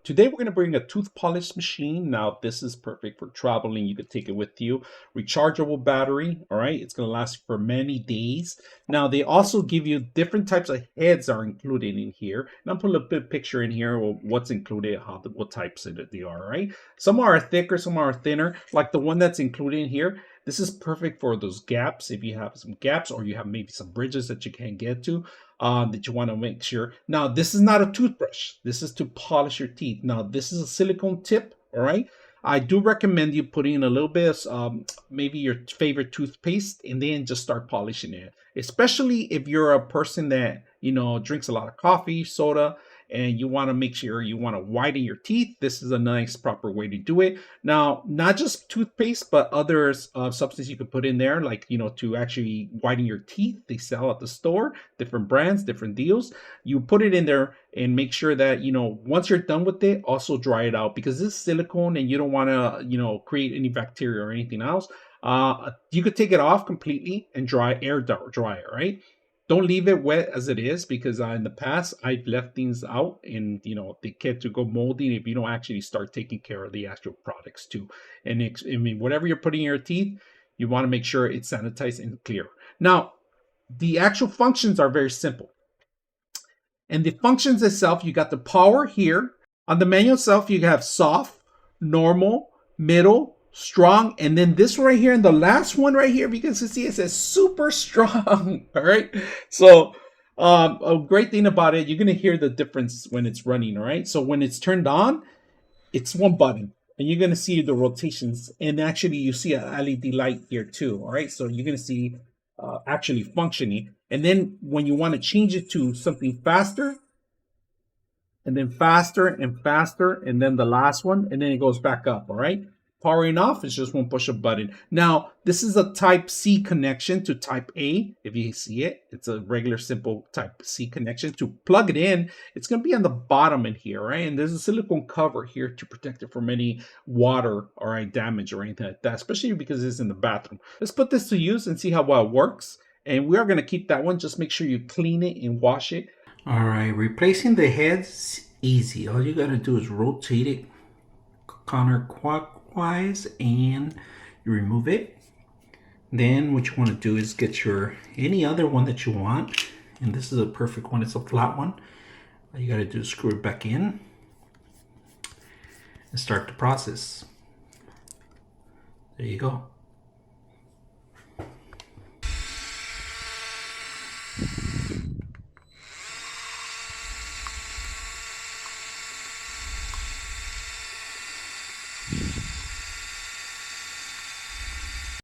Today we're going to bring a tooth polish machine. Now this is perfect for traveling. You could take it with you. Rechargeable battery, all right? It's going to last for many days. Now they also give you different types of heads are included in here. And I'll put a bit picture in here of what's included, what types they are, right? Some are thicker, some are thinner. Like the one that's included in here. This is perfect for those gaps. If you have some gaps or you have maybe some bridges that you can't get to, that you want to make sure. Now, this is not a toothbrush. This is to polish your teeth. Now, this is a silicone tip, all right? I do recommend you putting in a little bit of maybe your favorite toothpaste and then just start polishing it. Especially if you're a person that, drinks a lot of coffee, soda, and you want to make sure you want to whiten your teeth. This is a nice proper way to do it. Now, not just toothpaste, but other substances you could put in there, like, to actually whiten your teeth. They sell at the store, different brands, different deals. You put it in there and make sure that, once you're done with it, also dry it out because this is silicone and you don't want to, create any bacteria or anything else. You could take it off completely and air dry it, right? Don't leave it wet as it is because in the past I've left things out and they get to go moldy if you don't actually start taking care of the actual products too. And I mean, whatever you're putting in your teeth, you want to make sure it's sanitized and clear. Now, the actual functions are very simple. And the functions itself, you got the power here. On the manual itself, you have soft, normal, middle, strong, and then this right here, and the last one right here, because you see it says super strong. All right. So a great thing about it, you're gonna hear the difference when it's running. All right. So when it's turned on, it's one button. And you're gonna see the rotations, and actually you see a LED light here too. All right. So you're gonna see actually functioning. And then when you want to change it to something faster, and then faster and faster, and then the last one, and then it goes back up. All right. Powering off is just one push of button. Now, this is a type C connection to type A. If you see it, it's a regular simple type C connection. To plug it in, it's going to be on the bottom in here, right? And there's a silicone cover here to protect it from any water or any damage or anything like that, especially because it's in the bathroom. Let's put this to use and see how well it works. And we are going to keep that one. Just make sure you clean it and wash it. All right, replacing the heads, easy. All you got to do is rotate it counterclockwise and you remove it. Then what you want to do is get your any other one that you want, and this is a perfect one. It's a flat one. All you got to do is screw it back in and start the process. There you go.